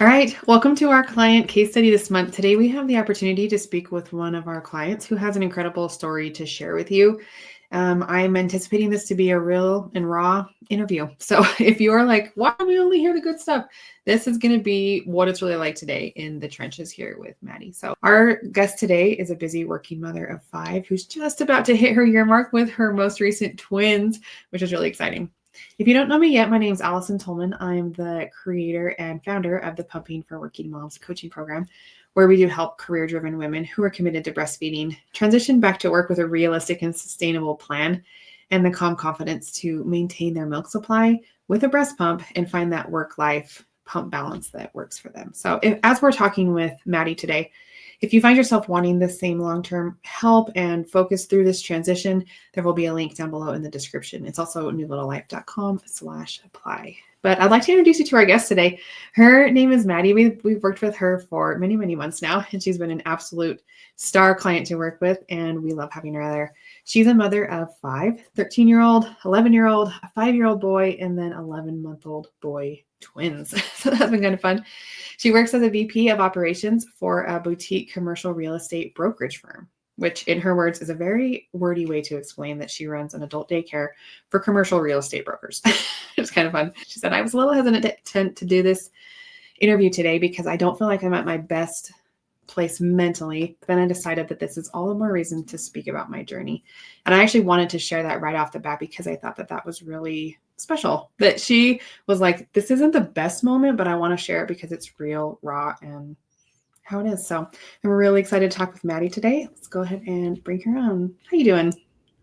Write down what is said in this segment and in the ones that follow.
All right, welcome to our client case study this month. Today we have the opportunity to speak with one of our clients who has an incredible story to share with you. I'm anticipating this to be a real and raw interview. So if you're like, why do we only hear the good stuff? This is going to be what it's really like today in the trenches here with Maddie. So our guest today is a busy working mother of 5 who's just about to hit her year mark with her most recent twins, which is really exciting. If you don't know me yet, my name is Allison Tolman. I'm the creator and founder of the Pumping for Working Moms coaching program, where we do help career-driven women who are committed to breastfeeding transition back to work with a realistic and sustainable plan and the calm confidence to maintain their milk supply with a breast pump and find that work-life pump balance that works for them. So as we're talking with Maddie today, if you find yourself wanting the same long-term help and focus through this transition, there will be a link down below in the description. It's also newlittlelife.com/apply. But I'd like to introduce you to our guest today. Her name is Maddie. We've worked with her for many, many months now, and she's been an absolute star client to work with, and we love having her there. She's a mother of 5, 13-year-old, 11-year-old, a 5-year-old boy, and then 11-month-old boy twins. So that's been kind of fun. She works as a VP of operations for a boutique commercial real estate brokerage firm, which in her words is a very wordy way to explain that she runs an adult daycare for commercial real estate brokers. It's kind of fun. She said, I was a little hesitant to do this interview today because I don't feel like I'm at my best place mentally. But then I decided that this is all the more reason to speak about my journey. And I actually wanted to share that right off the bat because I thought that that was really special, that she was like, this isn't the best moment, but I want to share it because it's real, raw, and how it is. So I'm really excited to talk with Maddie today. Let's go ahead and bring her on. How you doing?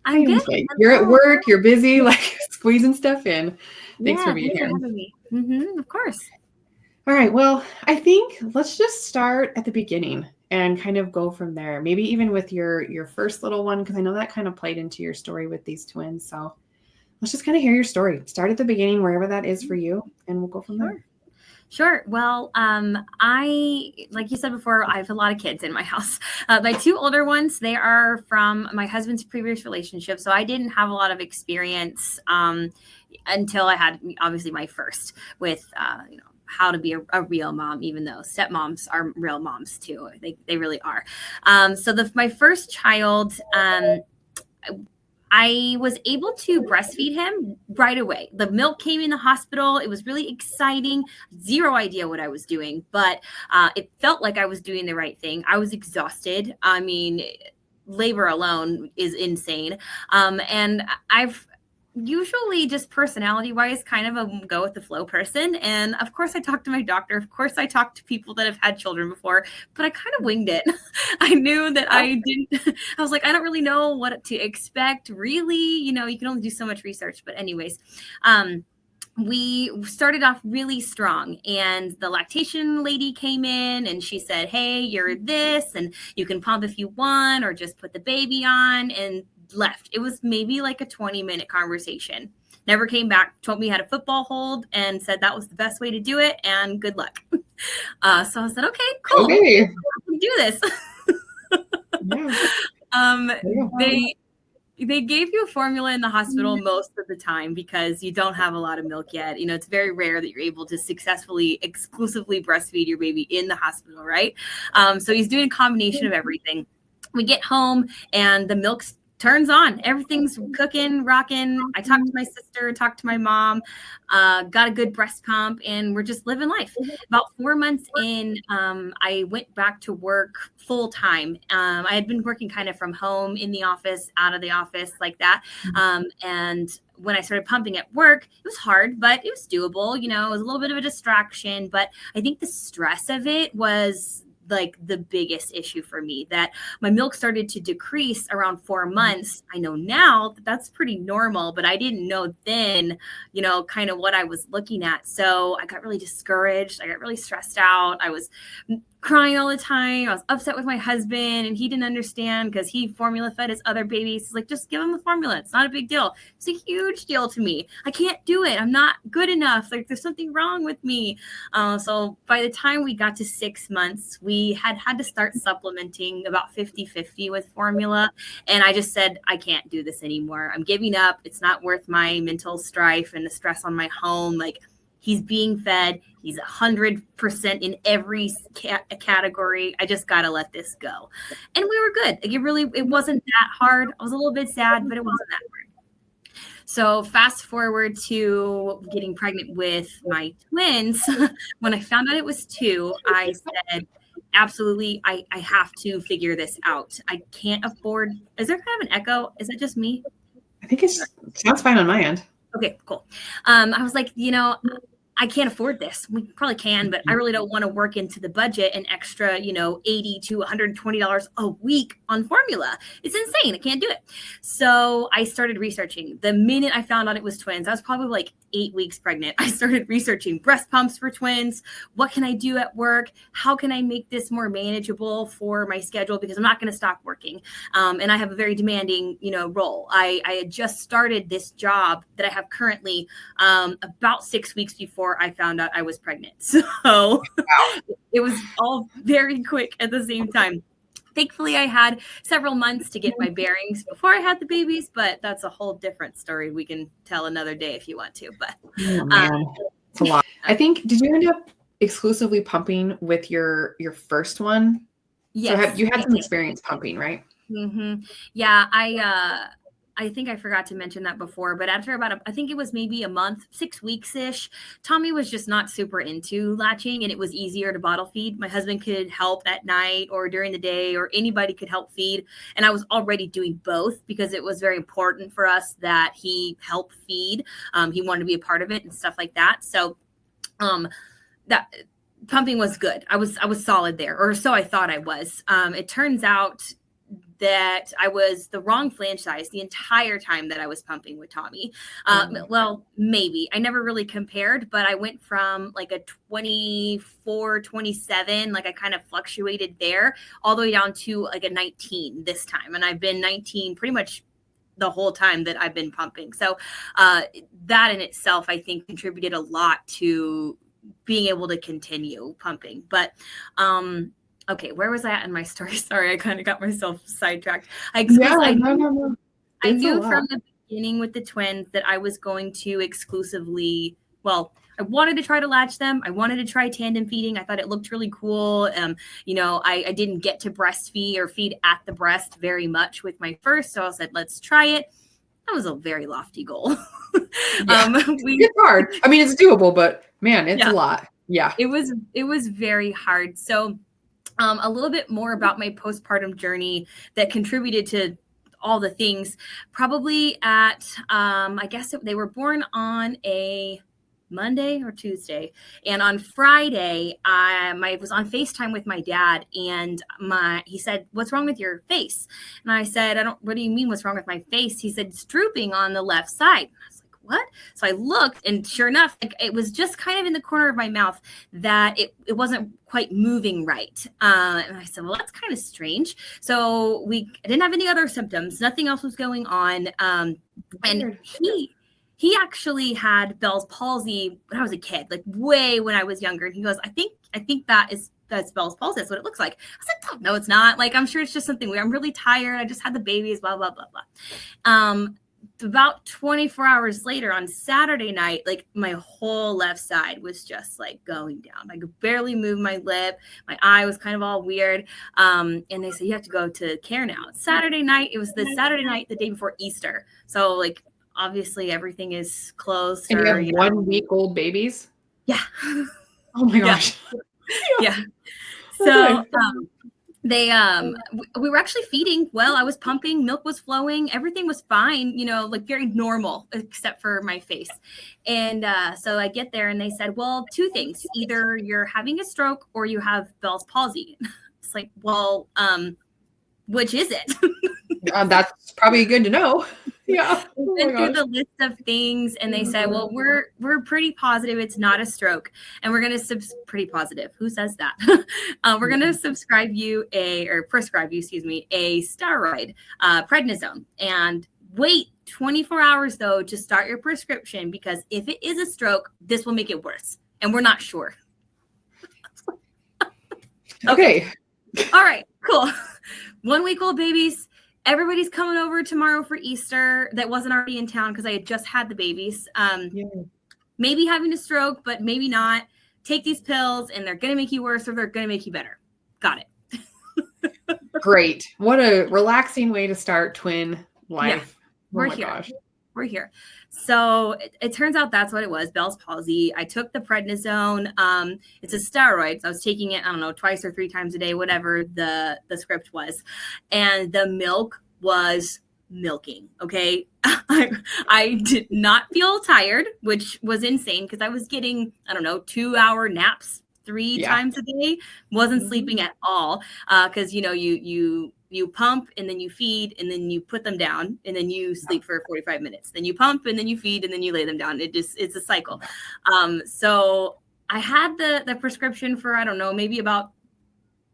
I'm good. You're at work, you're busy, like squeezing stuff in. Thanks for being here. For having me. Of course. All right. Well, I think let's just start at the beginning and kind of go from there. Maybe even with your first little one, because I know that kind of played into your story with these twins. So let's just kind of hear your story. Start at the beginning, wherever that is for you, and we'll go from there. Sure. Well, like you said before, I have a lot of kids in my house. My 2 older ones, they are from my husband's previous relationship. So I didn't have a lot of experience until I had obviously my first with, how to be a real mom, even though stepmoms are real moms too. They really are. So my first child, I was able to breastfeed him right away. The milk came in the hospital. It was really exciting. Zero idea what I was doing, but it felt like I was doing the right thing. I was exhausted. I mean, labor alone is insane. And I've usually just personality wise kind of a go with the flow person. And of course I talked to my doctor. Of course I talked to people that have had children before, but I kind of winged it. I knew that I was like, I don't really know what to expect really, you can only do so much research, but anyways, we started off really strong and the lactation lady came in and she said, hey, you're this and you can pump if you want, or just put the baby on, and left. It was maybe like a 20-minute conversation. Never came back, told me how to football hold and said that was the best way to do it and good luck. So I said, okay, cool. Okay. We do this. They gave you a formula in the hospital most of the time because you don't have a lot of milk yet. It's very rare that you're able to successfully, exclusively breastfeed your baby in the hospital, right? So he's doing a combination of everything. We get home and the milk's turns on. Everything's cooking, rocking. I talked to my sister, talked to my mom, got a good breast pump, and we're just living life. About 4 months in, I went back to work full time. I had been working kind of from home, in the office, out of the office, like that. And when I started pumping at work, it was hard, but it was doable. It was a little bit of a distraction, but I think the stress of it was like the biggest issue for me, that my milk started to decrease around 4 months. I know now that that's pretty normal, but I didn't know then, kind of what I was looking at. So I got really discouraged. I got really stressed out. I was crying all the time. I was upset with my husband and he didn't understand because he formula fed his other babies. He's like, just give him the formula. It's not a big deal. It's a huge deal to me. I can't do it. I'm not good enough. Like there's something wrong with me. So by the time we got to 6 months, we had to start supplementing about 50-50 with formula. And I just said, I can't do this anymore. I'm giving up. It's not worth my mental strife and the stress on my home. Like, he's being fed. He's 100% in every category. I just got to let this go. And we were good. Like it wasn't that hard. I was a little bit sad, but it wasn't that hard. So fast forward to getting pregnant with my twins. When I found out it was 2, I said, absolutely, I have to figure this out. I can't afford. Is there kind of an echo? Is that just me? I think it sounds fine on my end. Okay, cool. I was like, I can't afford this. We probably can, but I really don't want to work into the budget an extra, $80 to $120 a week on formula. It's insane. I can't do it. So I started researching. The minute I found out it was twins, I was probably like 8 weeks pregnant. I started researching breast pumps for twins. What can I do at work? How can I make this more manageable for my schedule? Because I'm not going to stop working. And I have a very demanding, role. I had just started this job that I have currently about 6 weeks before I found out I was pregnant. So it was all very quick at the same time. Thankfully, I had several months to get my bearings before I had the babies, but that's a whole different story we can tell another day if you want to. But it's a lot. I think, did you end up exclusively pumping with your first one? Yes. So you had some experience pumping, right? Mm-hmm. Yeah, I think I forgot to mention that before, but after I think it was maybe a month, 6 weeks-ish, Tommy was just not super into latching, and it was easier to bottle feed. My husband could help at night or during the day, or anybody could help feed. And I was already doing both because it was very important for us that he help feed. He wanted to be a part of it and stuff like that. So that pumping was good. I was solid there, or so I thought I was. It turns out that I was the wrong flange size the entire time that I was pumping with Tommy. Well, maybe. I never really compared, but I went from like a 24, 27, like I kind of fluctuated there, all the way down to like a 19 this time. And I've been 19 pretty much the whole time that I've been pumping. So that in itself, I think, contributed a lot to being able to continue pumping. But okay, where was I at in my story? Sorry, I kind of got myself sidetracked. I knew from the beginning with the twins that I was going to exclusively, I wanted to try to latch them. I wanted to try tandem feeding. I thought it looked really cool. I didn't get to breastfeed or feed at the breast very much with my first, so I said, let's try it. That was a very lofty goal. It's hard. I mean, it's doable, but man, it's a lot. Yeah. It was very hard. So a little bit more about my postpartum journey that contributed to all the things. Probably at, I guess they were born on a Monday or Tuesday. And on Friday, I was on FaceTime with my dad, and he said, "What's wrong with your face?" And I said, "What do you mean what's wrong with my face?" He said, "It's drooping on the left side." I was like, "What?" So I looked, and sure enough, it was just kind of in the corner of my mouth that it wasn't quite moving right. And I said, well, that's kind of strange. So I didn't have any other symptoms. Nothing else was going on. And he actually had Bell's palsy when I was a kid, like way when I was younger. And he goes, I think that's Bell's palsy. That's what it looks like. I was like, no, it's not. Like, I'm sure it's just something weird. I'm really tired. I just had the babies, blah, blah, blah, blah. About 24 hours later on Saturday night, like my whole left side was just like going down. I could barely move my lip. My eye was kind of all weird. And they said, you have to go to care now. Saturday night. It was the Saturday night, the day before Easter. So like, obviously everything is closed. And you have 1 week old babies? Yeah. Oh my gosh. Yeah. So we were actually feeding well. I was pumping, milk was flowing, everything was fine, like very normal, except for my face. And so I get there and they said, well, 2 things, either you're having a stroke or you have Bell's palsy. It's like, well, which is it? That's probably good to know. Yeah. We went through the list of things and they said, well, we're pretty positive it's not a stroke. And we're going to pretty positive. Who says that? We're going to prescribe you a steroid, prednisone, and wait 24 hours though to start your prescription, because if it is a stroke, this will make it worse. And we're not sure. Okay. All right, cool. 1 week old babies. Everybody's coming over tomorrow for Easter that wasn't already in town because I had just had the babies. Maybe having a stroke, but maybe not. take these pills and they're going to make you worse or they're going to make you better. Got it. Great. What a relaxing way to start twin life. Yeah, we're here. Gosh. We're here. So it turns out that's what it was, Bell's palsy. I took the prednisone. It's a steroid. So I was taking it, I don't know, twice or 3 times a day, whatever the script was. And the milk was milking. Okay. I did not feel tired, which was insane because I was getting, I don't know, 2-hour naps 3 times a day. Wasn't sleeping at all. Cause you pump and then you feed and then you put them down and then you sleep for 45 minutes. Then you pump and then you feed and then you lay them down. It's a cycle. So I had the prescription for, I don't know, maybe about,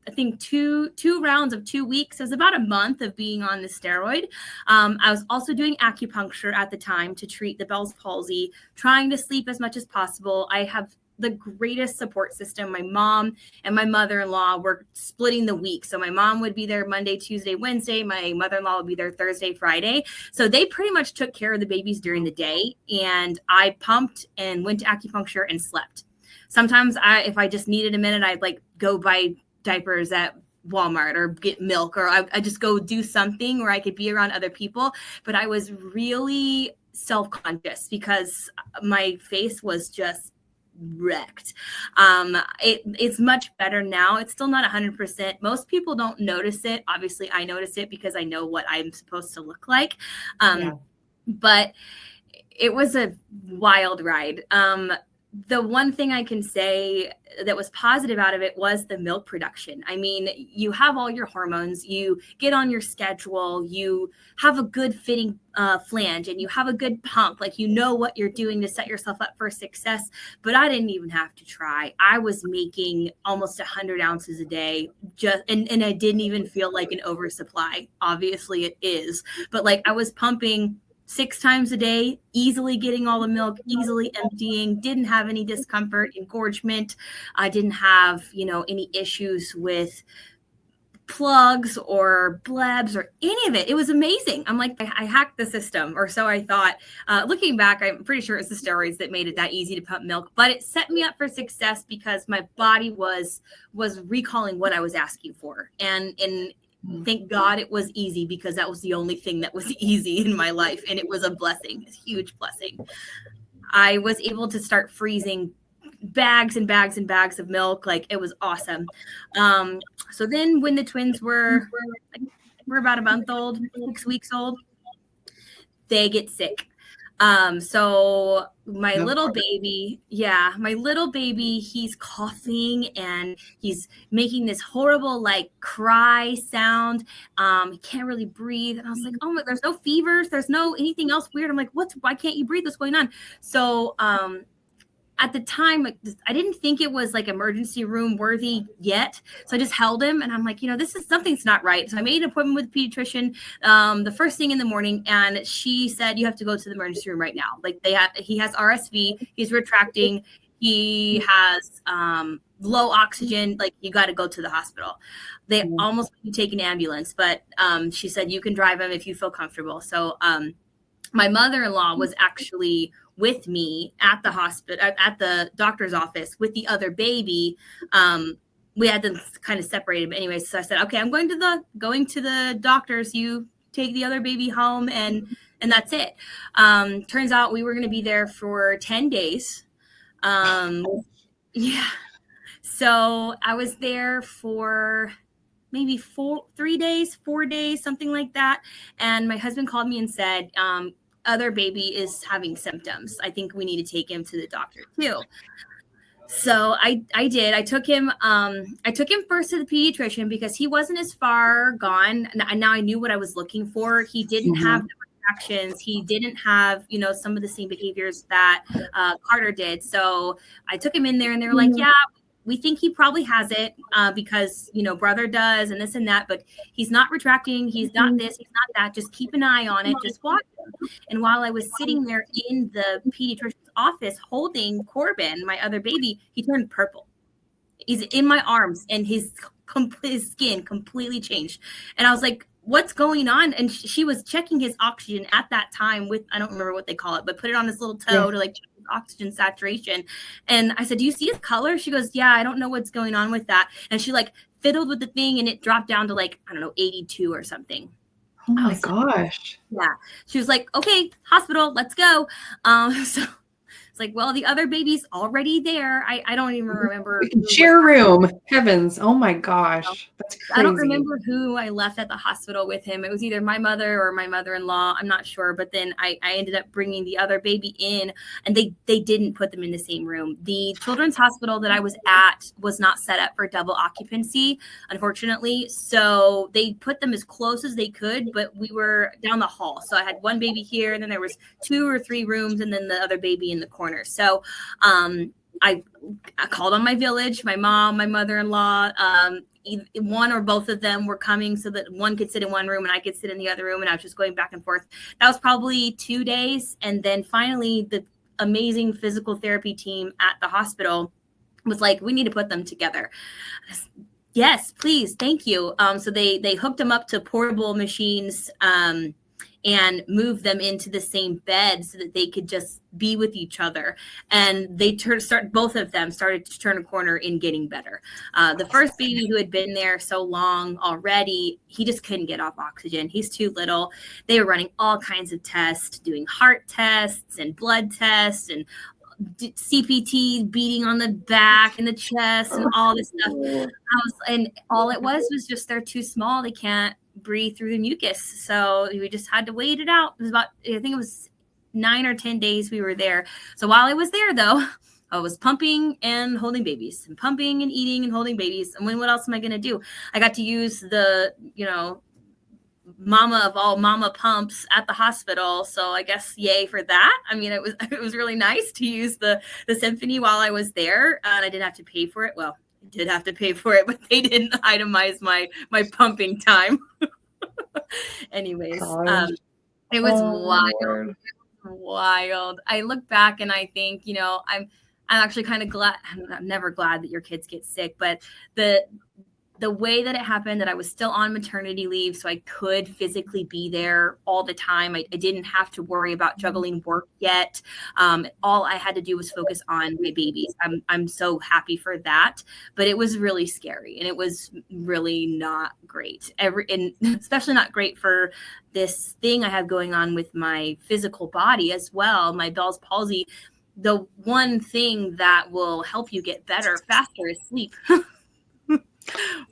I think two rounds of 2 weeks. It was about a month of being on the steroid. I was also doing acupuncture at the time to treat the Bell's palsy, trying to sleep as much as possible. I have the greatest support system. My mom and my mother-in-law were splitting the week. So my mom would be there Monday, Tuesday, Wednesday. My mother-in-law would be there Thursday, Friday. So they pretty much took care of the babies during the day. And I pumped and went to acupuncture and slept. Sometimes if I just needed a minute, I'd like go buy diapers at Walmart or get milk, or I just go do something where I could be around other people. But I was really self-conscious because my face was just wrecked. It's much better now. It's still not 100%. Most people don't notice it. Obviously, I notice it because I know what I'm supposed to look like. But it was a wild ride. The one thing I can say that was positive out of it was the milk production. I mean, you have all your hormones, you get on your schedule, you have a good fitting flange, and you have a good pump. Like, you know what you're doing to set yourself up for success. But I didn't even have to try. I was making almost 100 ounces a day, and I didn't even feel like an oversupply. Obviously, it is. But like, I was pumping 6 times a day, easily getting all the milk, easily emptying, didn't have any discomfort, engorgement. I didn't have, any issues with plugs or blebs or any of it. It was amazing. I'm like, I hacked the system, or so I thought. Looking back, I'm pretty sure it's the steroids that made it that easy to pump milk, but it set me up for success because my body was recalling what I was asking for. And thank God it was easy, because that was the only thing that was easy in my life. And it was a blessing, a huge blessing. I was able to start freezing bags and bags and bags of milk. Like, it was awesome. So then when the twins were about a month old, 6 weeks old, they get sick. So my little baby, he's coughing and he's making this horrible, like, cry sound. He can't really breathe. And I was like, oh my, there's no fevers. There's no anything else weird. I'm like, why can't you breathe? What's going on? So, at the time, like, I didn't think it was like emergency room worthy yet. So I just held him and I'm like, something's not right. So I made an appointment with a pediatrician the first thing in the morning. And she said, you have to go to the emergency room right now. Like, he has RSV, he's retracting, he has low oxygen. Like, you got to go to the hospital. They almost take an ambulance, but she said, you can drive him if you feel comfortable. So my mother-in-law was actually with me at the hospital, at the doctor's office with the other baby. We had them kind of separated, but anyway, so I said, okay, I'm going to the doctor's. You take the other baby home, and that's it. Turns out we were going to be there for 10 days. Yeah. So I was there for maybe 4 days, something like that. And my husband called me and said, other baby is having symptoms. I think we need to take him to the doctor too. So I did. I took him first to the pediatrician because he wasn't as far gone. Now I knew what I was looking for. He didn't have the reactions. He didn't have, some of the same behaviors that Carter did. So I took him in there and they were like, yeah, we think he probably has it because, brother does and this and that, but he's not retracting. He's not this, he's not that. Just keep an eye on it. Just watch him. And while I was sitting there in the pediatrician's office holding Corbin, my other baby, he turned purple. He's in my arms and his skin completely changed. And I was like, what's going on? And she was checking his oxygen at that time with, I don't remember what they call it, but put it on his little toe to like check his oxygen saturation. And I said, do you see his color? She goes, yeah, I don't know what's going on with that. And she like fiddled with the thing and it dropped down to like, I don't know, 82 or something. Oh my gosh. Yeah. She was like, okay, hospital, let's go. So it's like, well, the other baby's already there. I don't even remember. We can share a room. Heavens. Oh my gosh. That's crazy. I don't remember who I left at the hospital with him. It was either my mother or my mother-in-law. I'm not sure. But then I ended up bringing the other baby in, and they didn't put them in the same room. The children's hospital that I was at was not set up for double occupancy, unfortunately. So they put them as close as they could, but we were down the hall. So I had one baby here, and then there was 2 or 3 rooms, and then the other baby in the corner. So I called on my village, my mom, my mother-in-law, one or both of them were coming so that one could sit in one room and I could sit in the other room. And I was just going back and forth. That was probably 2 days. And then finally the amazing physical therapy team at the hospital was like, we need to put them together. Yes, please. Thank you. So they hooked them up to portable machines, and move them into the same bed so that they could just be with each other. And they both of them started to turn a corner in getting better. The first baby who had been there so long already, he just couldn't get off oxygen. He's too little. They were running all kinds of tests, doing heart tests and blood tests and CPT, beating on the back and the chest and all this stuff. And all it was just they're too small. They can't breathe through the mucus. So we just had to wait it out. It was about, I think it was 9 or 10 days we were there. So while I was there though, I was pumping and holding babies and pumping and eating and holding babies. And what else am I going to do? I got to use the, mama of all mama pumps at the hospital. So I guess yay for that. I mean, it was really nice to use the Symphony while I was there, and I didn't have to pay for it. Well, I did have to pay for it, but they didn't itemize my pumping time. Anyways, it was wild. Wild. I look back and I think, I'm actually kind of glad. I'm never glad that your kids get sick, but the way that it happened, that I was still on maternity leave, so I could physically be there all the time. I didn't have to worry about juggling work yet. All I had to do was focus on my babies. I'm so happy for that, but it was really scary and it was really not great. And especially not great for this thing I have going on with my physical body as well, my Bell's palsy. The one thing that will help you get better faster is sleep.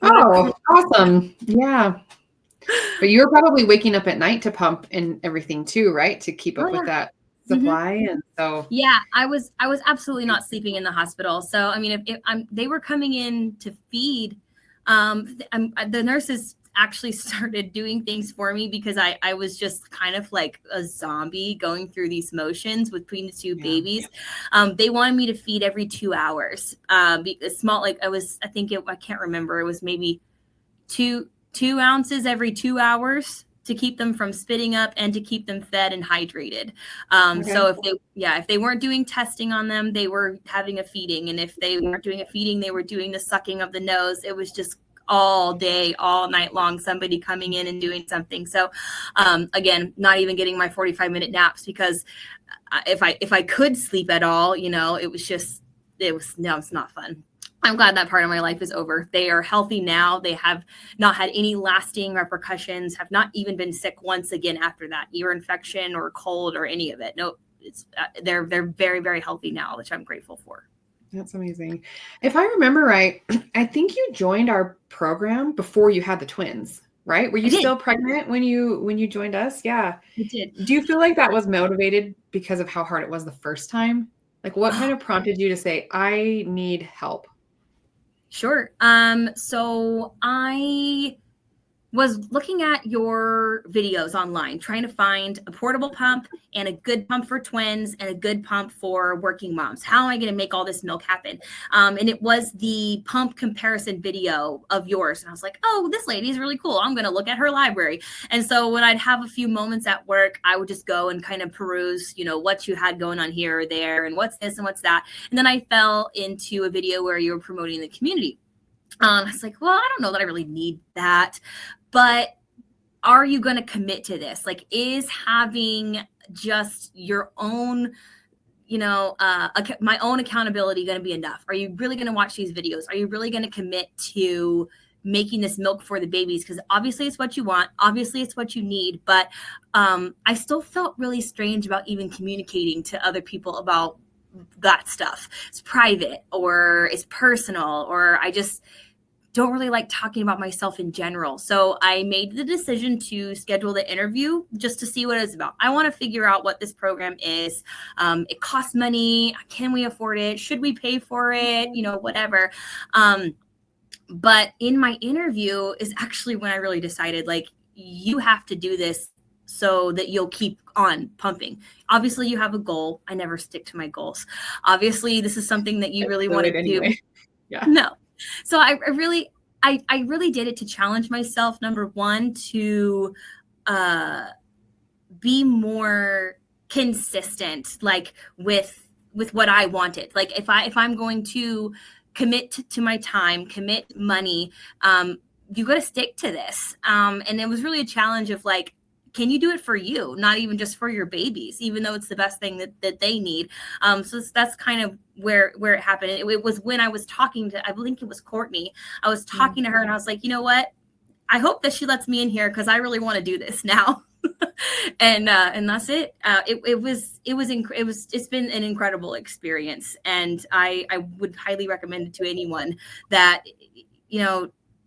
Oh, awesome. Yeah. But you were probably waking up at night to pump and everything too, right? To keep up with that supply. Mm-hmm. And so, yeah, I was absolutely not sleeping in the hospital. So, I mean, if they were coming in to feed, the nurses actually started doing things for me because I was just kind of like a zombie going through these motions between the 2 babies. They wanted me to feed every 2 hours. Small, like I can't remember. It was maybe 2 ounces every 2 hours to keep them from spitting up and to keep them fed and hydrated. So if they weren't doing testing on them, they were having a feeding. And if they weren't doing a feeding, they were doing the sucking of the nose. It was just all day, all night long, somebody coming in and doing something. So again, not even getting my 45-minute naps because if I could sleep at all, it's not fun. I'm glad that part of my life is over. They are healthy now. They have not had any lasting repercussions, have not even been sick once again after that, ear infection or cold or any of it. No, they're very, very healthy now, which I'm grateful for. That's amazing. If I remember right, I think you joined our program before you had the twins, right? Were you still pregnant when you joined us? Yeah. I did. Do you feel like that was motivated because of how hard it was the first time? Like what kind of prompted you to say, I need help? Sure. So I was looking at your videos online, trying to find a portable pump and a good pump for twins and a good pump for working moms. How am I going to make all this milk happen? And it was the pump comparison video of yours. And I was like, oh, this lady is really cool. I'm going to look at her library. And so when I'd have a few moments at work, I would just go and kind of peruse, what you had going on here or there and what's this and what's that. And then I fell into a video where you were promoting the community. I was like, well, I don't know that I really need that. But are you going to commit to this? Like, is having just your own, my own accountability going to be enough? Are you really going to watch these videos? Are you really going to commit to making this milk for the babies? Because obviously it's what you want. Obviously it's what you need. But I still felt really strange about even communicating to other people about that stuff. It's private or it's personal, or I just don't really like talking about myself in general. So I made the decision to schedule the interview just to see what it's about. I want to figure out what this program is. It costs money. Can we afford it? Should we pay for it? Whatever. But in my interview is actually when I really decided, like, you have to do this so that you'll keep on pumping. Obviously you have a goal. I never stick to my goals. Obviously this is something that you really want to do. Yeah. No. So I really did it to challenge myself. Number one, to be more consistent, like with what I wanted. Like if I'm going to commit to my time, commit money, you got to stick to this. And it was really a challenge of like, can you do it for you? Not even just for your babies, even though it's the best thing that they need. So that's kind of where it happened. It was when I was talking to, I think it was Courtney. I was talking to her and I was like, you know what? I hope that she lets me in here because I really want to do this now. and that's it. It's been an incredible experience, and I would highly recommend it to anyone that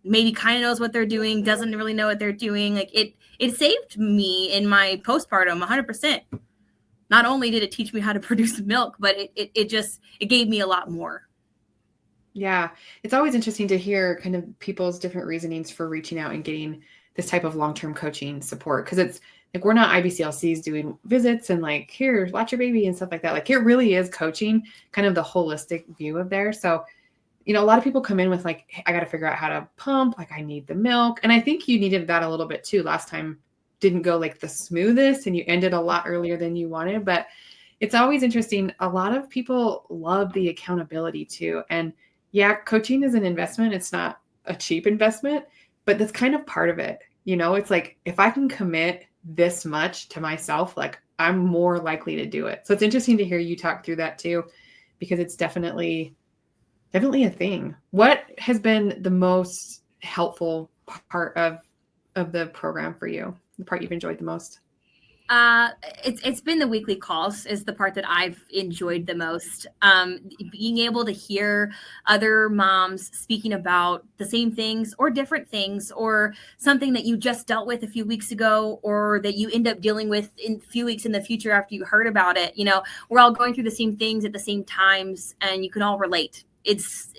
maybe kind of knows what they're doing, doesn't really know what they're doing. Like it saved me in my postpartum 100%. Not only did it teach me how to produce milk, but it gave me a lot more. Yeah. It's always interesting to hear kind of people's different reasonings for reaching out and getting this type of long-term coaching support. Cause it's like, we're not IBCLCs doing visits and like, here, watch your baby and stuff like that. Like it really is coaching, kind of the holistic view of there. So, a lot of people come in with like, hey, I got to figure out how to pump. Like I need the milk. And I think you needed that a little bit too. Last time didn't go like the smoothest and you ended a lot earlier than you wanted, but it's always interesting. A lot of people love the accountability too. And yeah, coaching is an investment. It's not a cheap investment, but that's kind of part of it. It's like, if I can commit this much to myself, like I'm more likely to do it. So it's interesting to hear you talk through that too, because it's definitely a thing. What has been the most helpful part of the program for you? The part you've enjoyed the most? It's been the weekly calls is the part that I've enjoyed the most. Being able to hear other moms speaking about the same things or different things, or something that you just dealt with a few weeks ago, or that you end up dealing with in a few weeks in the future after you heard about it. We're all going through the same things at the same times, and you can all relate. It's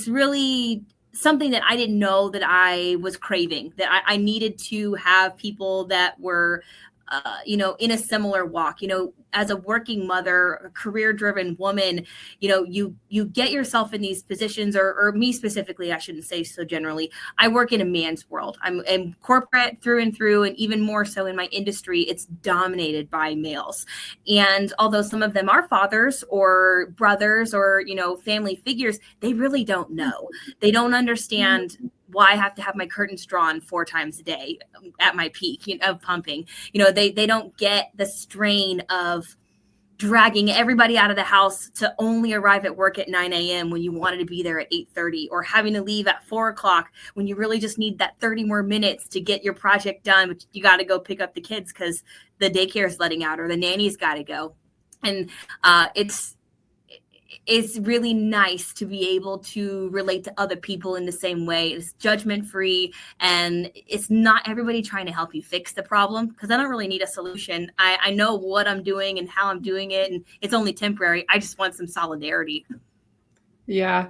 really something that I didn't know that I was craving, that I needed to have people that were in a similar walk. As a working mother, a career-driven woman, you get yourself in these positions, or me specifically, I shouldn't say so generally. I work in a man's world. I'm corporate through and through, and even more so in my industry, it's dominated by males. And although some of them are fathers or brothers or, family figures, they really don't know. They don't understand why I have to have my curtains drawn 4 times a day at my peak of pumping. They don't get the strain of dragging everybody out of the house to only arrive at work at 9 a.m. when you wanted to be there at 8:30, or having to leave at 4 o'clock when you really just need that 30 more minutes to get your project done, but you got to go pick up the kids because the daycare is letting out or the nanny's got to go. And it's really nice to be able to relate to other people in the same way. It's judgment free, and it's not everybody trying to help you fix the problem, because I don't really need a solution. I know what I'm doing and how I'm doing it, and it's only temporary. I just want some solidarity. Yeah,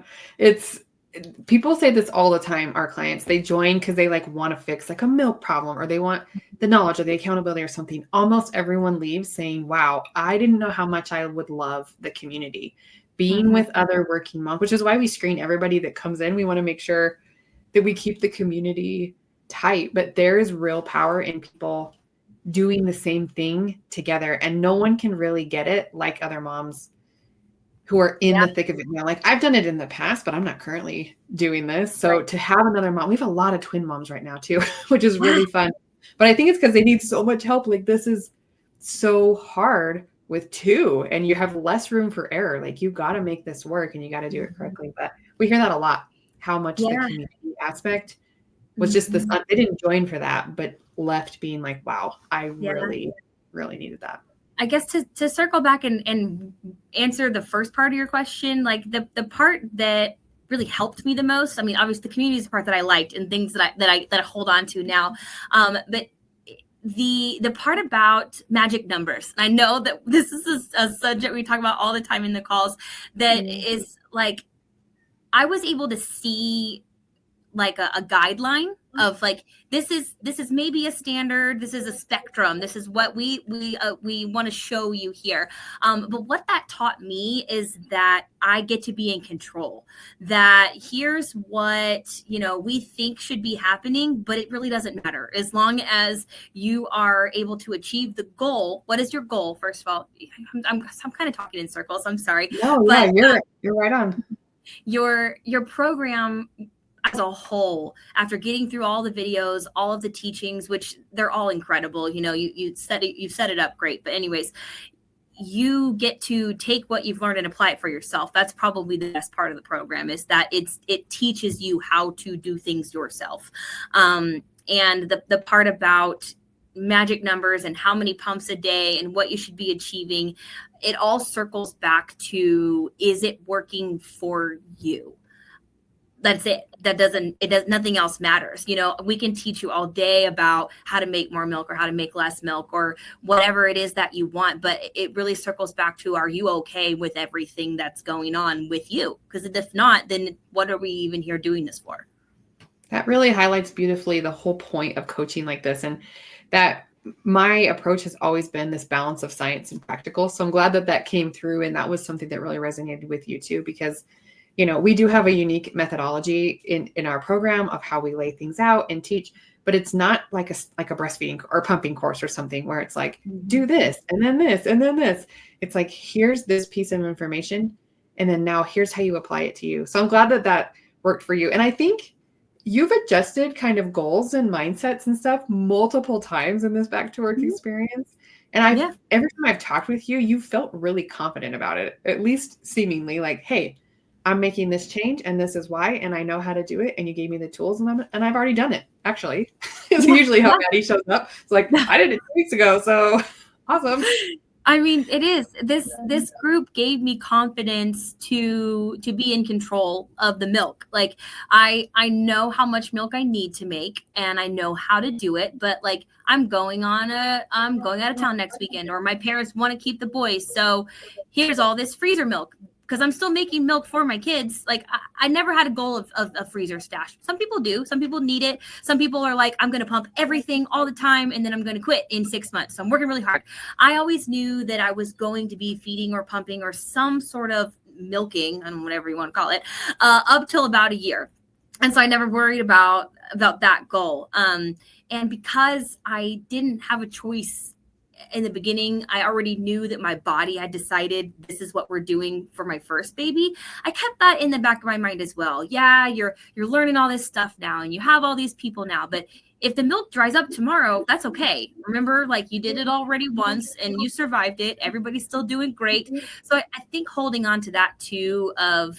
people say this all the time. Our clients, they join because they like want to fix like a milk problem, or they want the knowledge or the accountability or something. Almost everyone leaves saying, wow, I didn't know how much I would love the community. Being with other working moms, which is why we screen everybody that comes in. We want to make sure that we keep the community tight, but there is real power in people doing the same thing together. And no one can really get it like other moms who are in the thick of it now. Like I've done it in the past, but I'm not currently doing this. So to have another mom, we have a lot of twin moms right now too, which is really fun. But I think it's because they need so much help. Like this is so hard with two, and you have less room for error. Like you got to make this work and you got to do it correctly. But we hear that a lot, how much the community aspect was just this, they didn't join for that, but left being like, wow, I really, really needed that. I guess to circle back and answer the first part of your question, like the part that really helped me the most, I mean, obviously the community is the part that I liked and things that I hold on to now. But the part about magic numbers, I know that this is a subject we talk about all the time in the calls, that is like, I was able to see like a guideline of like, this is maybe a standard, this is a spectrum, this is what we want to show you here. But what that taught me is that I get to be in control, that here's what, we think should be happening, but it really doesn't matter. As long as you are able to achieve the goal. What is your goal? First of all, I'm kind of talking in circles. I'm sorry. No, but, yeah, you're right on. Your program as a whole, after getting through all the videos, all of the teachings, which they're all incredible, you set it up great. But anyways, you get to take what you've learned and apply it for yourself. That's probably the best part of the program, is that it teaches you how to do things yourself. And the part about magic numbers and how many pumps a day and what you should be achieving, it all circles back to, is it working for you? That's it. Nothing else matters. We can teach you all day about how to make more milk or how to make less milk or whatever it is that you want. But it really circles back to, are you okay with everything that's going on with you? Because if not, then what are we even here doing this for? That really highlights beautifully the whole point of coaching like this. And that my approach has always been this balance of science and practical. So I'm glad that came through. And that was something that really resonated with you too, because we do have a unique methodology in our program of how we lay things out and teach, but it's not like a breastfeeding or pumping course or something where it's like, do this and then this and then this. It's like, here's this piece of information, and then now here's how you apply it to you. So I'm glad that worked for you. And I think you've adjusted kind of goals and mindsets and stuff multiple times in this back to work experience. And every time I've talked with you, you felt really confident about it, at least seemingly like, hey, I'm making this change and this is why, and I know how to do it. And you gave me the tools and I've already done it. Actually, it's usually how Maddie shows up. It's like, I did it 2 weeks ago. So awesome. I mean, it is. This group gave me confidence to be in control of the milk. Like I know how much milk I need to make and I know how to do it, but like I'm going out of town next weekend, or my parents want to keep the boys. So here's all this freezer milk, because I'm still making milk for my kids. Like I never had a goal of a freezer stash. Some people do. Some people need it. Some people are like, I'm going to pump everything all the time and then I'm going to quit in 6 months. So I'm working really hard. I always knew that I was going to be feeding or pumping or some sort of milking, and whatever you want to call it, up till about a year. And so I never worried about that goal. And because I didn't have a choice in the beginning, I already knew that my body had decided this is what we're doing for my first baby. I kept that in the back of my mind as well. Yeah, you're learning all this stuff now and you have all these people now, but if the milk dries up tomorrow, that's okay. Remember, like you did it already once and you survived it. Everybody's still doing great. So I think holding on to that too, of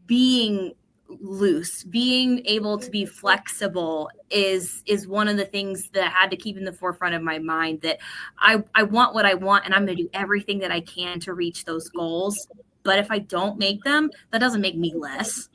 being loose, being able to be flexible is one of the things that I had to keep in the forefront of my mind, that I want what I want and I'm going to do everything that I can to reach those goals. But if I don't make them, that doesn't make me less.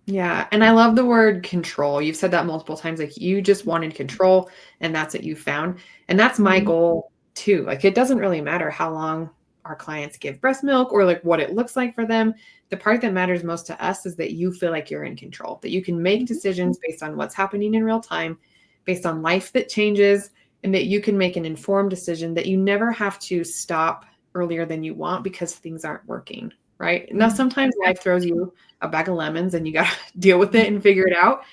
Yeah. And I love the word control. You've said that multiple times, like you just wanted control and that's what you found. And that's my goal too. Like it doesn't really matter how long our clients give breast milk or like what it looks like for them. The part that matters most to us is that you feel like you're in control, that you can make decisions based on what's happening in real time, based on life that changes, and that you can make an informed decision, that you never have to stop earlier than you want because things aren't working, right? Now, sometimes life throws you a bag of lemons and you got to deal with it and figure it out.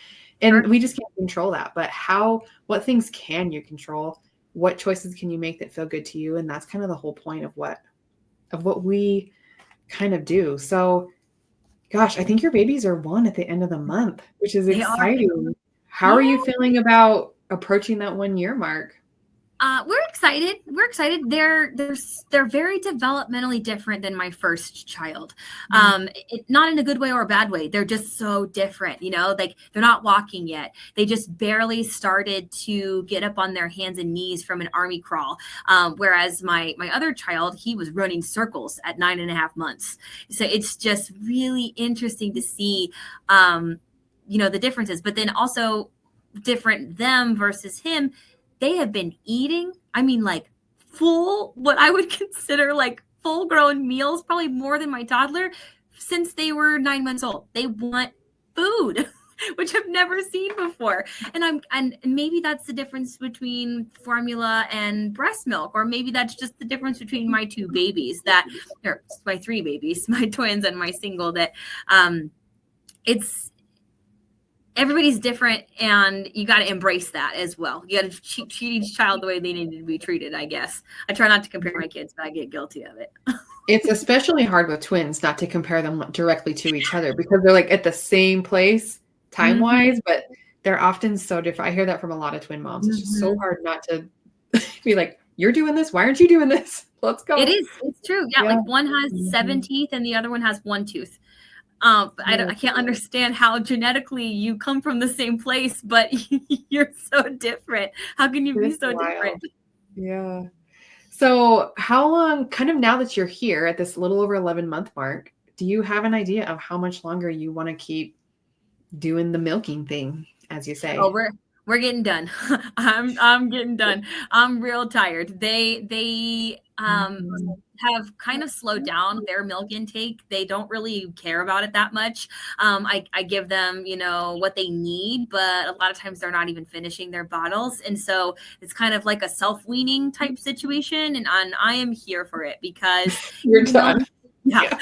And we just can't control that. But what things can you control? What choices can you make that feel good to you? And that's kind of the whole point of what we kind of do. So, gosh, I think your babies are 1 at the end of the month, which is They are. exciting. How Yeah. are you feeling about approaching that 1 year mark? We're excited. We're excited. They're very developmentally different than my first child. Not in a good way or a bad way. They're just so different, like they're not walking yet. They just barely started to get up on their hands and knees from an army crawl. Whereas my other child, he was running circles at 9.5 months. So it's just really interesting to see, the differences, but then also different them versus him. They have been eating, like full, what I would consider like full grown meals, probably more than my toddler, since they were 9 months old. They want food, which I've never seen before. And maybe that's the difference between formula and breast milk, or maybe that's just the difference between my two babies or my three babies, my twins and my single, that everybody's different, and you got to embrace that as well. You got to treat each child the way they need to be treated, I guess. I try not to compare my kids, but I get guilty of it. It's especially hard with twins not to compare them directly to each other, because they're like at the same place time-wise, but they're often so different. I hear that from a lot of twin moms. It's just so hard not to be like, you're doing this, why aren't you doing this? Let's go. It is. It's true. Yeah. Like one has 7 teeth and the other one has 1 tooth. I can't understand how genetically you come from the same place, but you're so different. How can you be so different? Yeah. So how long, kind of now that you're here at this little over 11-month mark, do you have an idea of how much longer you want to keep doing the milking thing, as you say? Oh, we're getting done. I'm getting done. I'm real tired. They have kind of slowed down their milk intake. They don't really care about it that much. I give them, what they need, but a lot of times they're not even finishing their bottles. And so it's kind of like a self-weaning type situation. And I am here for it, because you're done. Yeah.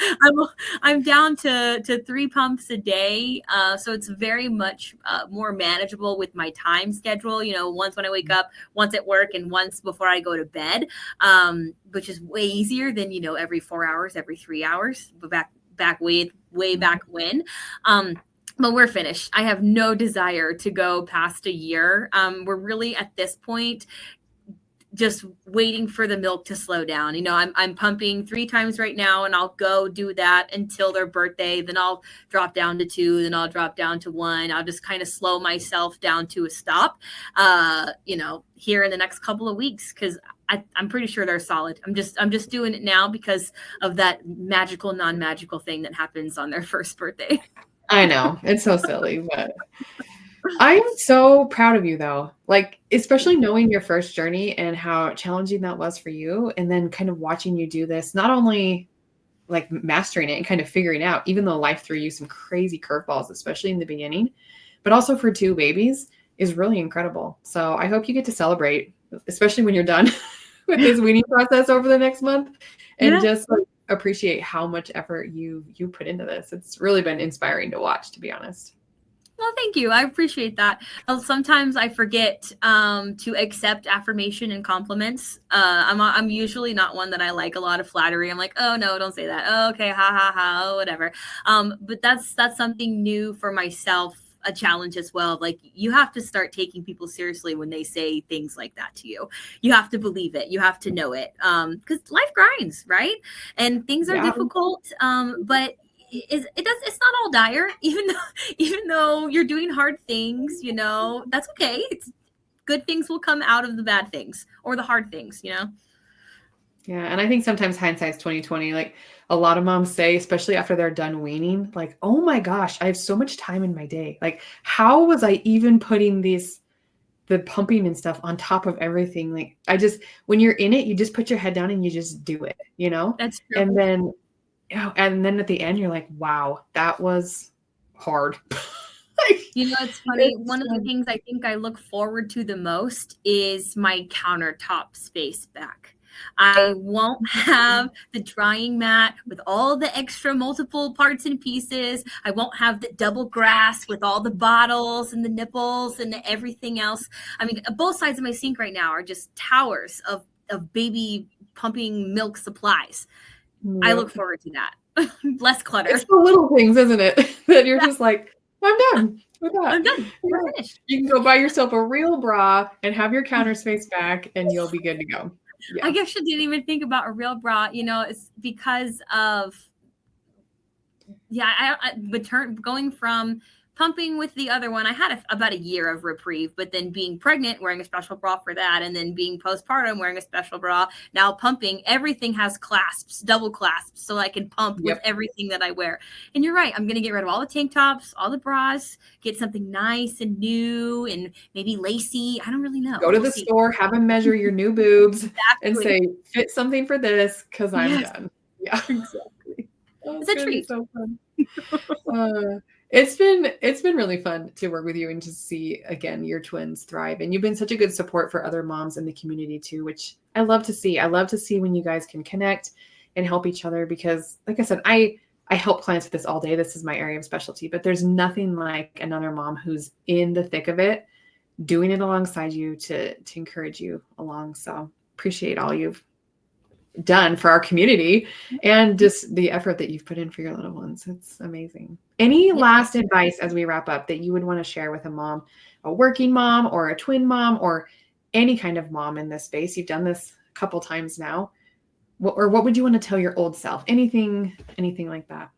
I'm down to 3 pumps a day. So it's very much more manageable with my time schedule, once when I wake up, once at work, and once before I go to bed, which is way easier than, every 4 hours, every 3 hours, but back way back when. But we're finished. I have no desire to go past a year. We're really at this point just waiting for the milk to slow down. I'm pumping 3 times right now, and I'll go do that until their birthday. Then I'll drop down to 2, then I'll drop down to 1. I'll just kind of slow myself down to a stop, here in the next couple of weeks, because I'm pretty sure they're solid. I'm just doing it now because of that magical, non-magical thing that happens on their first birthday. I know, it's so silly, but I'm so proud of you, though. Like, especially knowing your first journey and how challenging that was for you, and then kind of watching you do this, not only like mastering it and kind of figuring out, even though life threw you some crazy curveballs, especially in the beginning, but also for 2 babies is really incredible. So I hope you get to celebrate, especially when you're done with this weaning process over the next month, and just like, appreciate how much effort you put into this. It's really been inspiring to watch, to be honest. Well, thank you. I appreciate that. Sometimes I forget to accept affirmation and compliments. I'm usually not one that I like a lot of flattery. I'm like, oh no, don't say that. Oh, okay, ha ha ha, whatever. But that's something new for myself, a challenge as well. Like, you have to start taking people seriously when they say things like that to you. You have to believe it. You have to know it. Because life grinds, right? And things are difficult. But it's not all dire, even though you're doing hard things, that's okay. It's good things will come out of the bad things or the hard things. Yeah. And I think sometimes hindsight's 2020. Like, a lot of moms say, especially after they're done weaning, like, oh my gosh, I have so much time in my day. Like, how was I even putting the pumping and stuff on top of everything? Like, when you're in it, you just put your head down and you just do it, That's true. And then at the end, you're like, wow, that was hard. It's funny. One of the things I think I look forward to the most is my countertop space back. I won't have the drying mat with all the extra multiple parts and pieces. I won't have the double grass with all the bottles and the nipples and everything else. Both sides of my sink right now are just towers of baby pumping milk supplies. I look forward to that. less clutter. It's the little things, isn't it? That you're just like, I'm done with that. I'm done. We're finished. You can go buy yourself a real bra and have your counter space back and you'll be good to go. Yeah. I guess I didn't even think about a real bra. It's because of, going from pumping with the other one. I had about a year of reprieve, but then being pregnant, wearing a special bra for that, and then being postpartum, wearing a special bra. Now pumping, everything has clasps, double clasps, so I can pump with everything that I wear. And you're right, I'm going to get rid of all the tank tops, all the bras, get something nice and new and maybe lacy. I don't really know. Go to the store, have them measure your new boobs and say, fit something for this because I'm done. Yeah, exactly. Oh, it's a treat. So fun. It's been really fun to work with you and to see, again, your twins thrive. And you've been such a good support for other moms in the community too, which I love to see. I love to see when you guys can connect and help each other because, like I said, I help clients with this all day. This is my area of specialty, but there's nothing like another mom who's in the thick of it, doing it alongside you to encourage you along. So appreciate all you've done for our community and just the effort that you've put in for your little ones. It's amazing. Any last advice as we wrap up that you would want to share with a mom, a working mom or a twin mom or any kind of mom in this space? You've done this a couple times now. What would you want to tell your old self? Anything like that?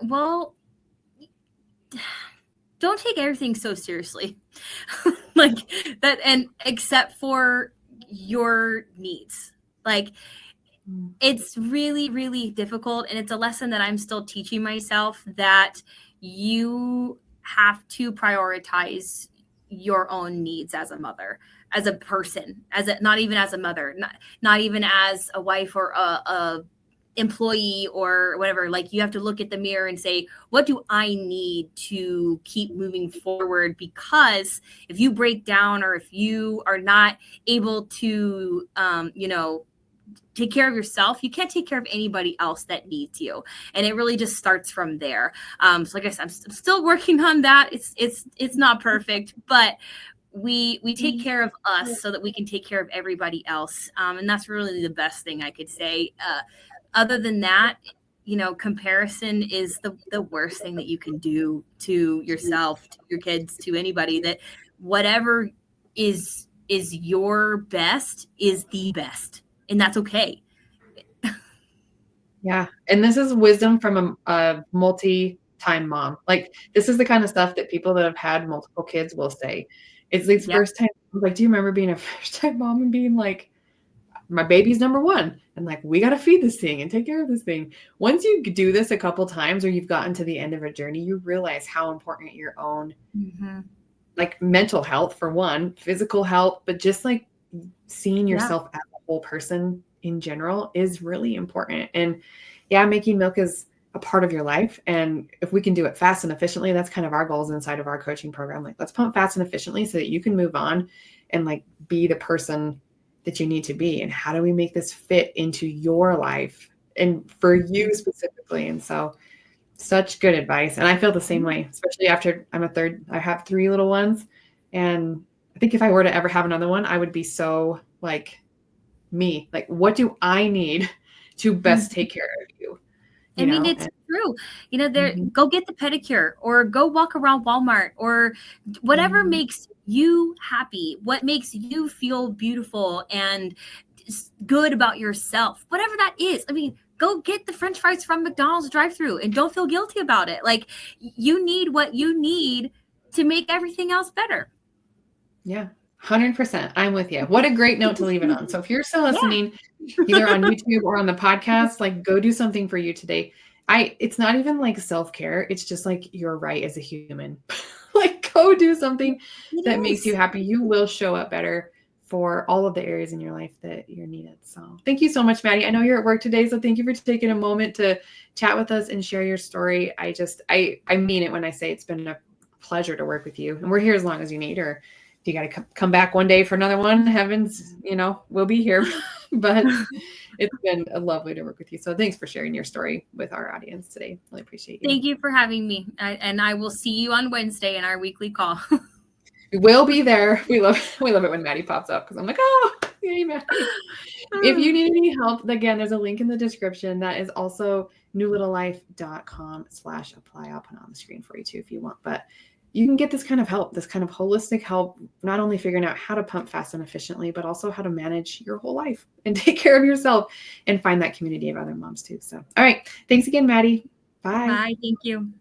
Well, don't take everything so seriously. Like that, and except for your needs. Like it's really, really difficult. And it's a lesson that I'm still teaching myself, that you have to prioritize your own needs as a mother, as a person, not even as a mother, not even as a wife or a employee or whatever. Like you have to look at the mirror and say, what do I need to keep moving forward? Because if you break down or if you are not able to, take care of yourself, you can't take care of anybody else that needs you. And it really just starts from there. So like I said, I'm still working on that. It's not perfect, but we take care of us so that we can take care of everybody else. And that's really the best thing I could say. Other than that, comparison is the worst thing that you can do to yourself, to your kids, to anybody. That whatever is your best is the best, and that's okay. Yeah. And this is wisdom from a multi-time mom. Like this is the kind of stuff that people that have had multiple kids will say. It's these first time, like, do you remember being a first time mom and being like, my baby's number one. And like, we got to feed this thing and take care of this thing. Once you do this a couple times or you've gotten to the end of a journey, you realize how important your own like mental health for one, physical health, but just like seeing yourself as a whole person in general is really important. And making milk is a part of your life. And if we can do it fast and efficiently, that's kind of our goals inside of our coaching program. Like, let's pump fast and efficiently so that you can move on and like be the person that you need to be. And how do we make this fit into your life and for you specifically? And so such good advice. And I feel the same way, especially after I have 3 little ones. And I think if I were to ever have another one, I would be so like me, like, what do I need to best take care of you? It's true. Go get the pedicure or go walk around Walmart or whatever makes you happy, what makes you feel beautiful and good about yourself, whatever that is. I mean, go get the French fries from McDonald's drive-thru and don't feel guilty about it. Like, you need what you need to make everything else better. Yeah. 100%. I'm with you. What a great note to leave it on. So if you're still listening, either on YouTube or on the podcast, like, go do something for you today. It's not even like self-care. It's just like you're right as a human. Like, go do something that makes you happy. You will show up better for all of the areas in your life that you're needed. So thank you so much, Maddie. I know you're at work today, so thank you for taking a moment to chat with us and share your story. I mean it when I say it's been a pleasure to work with you, and we're here as long as you need, or if you got to come back one day for another one, heavens, we'll be here. But it's been lovely to work with you. So thanks for sharing your story with our audience today. Really appreciate you. Thank you for having me. And I will see you on Wednesday in our weekly call. We will be there. We love it when Maddie pops up because I'm like, oh, Yay, Maddie. If you need any help, again, there's a link in the description. That is also newlittlelife.com/apply. I'll put it on the screen for you too if you want. But you can get this kind of help, this kind of holistic help, not only figuring out how to pump fast and efficiently, but also how to manage your whole life and take care of yourself and find that community of other moms too. So, all right. Thanks again, Maddie. Bye. Bye. Thank you.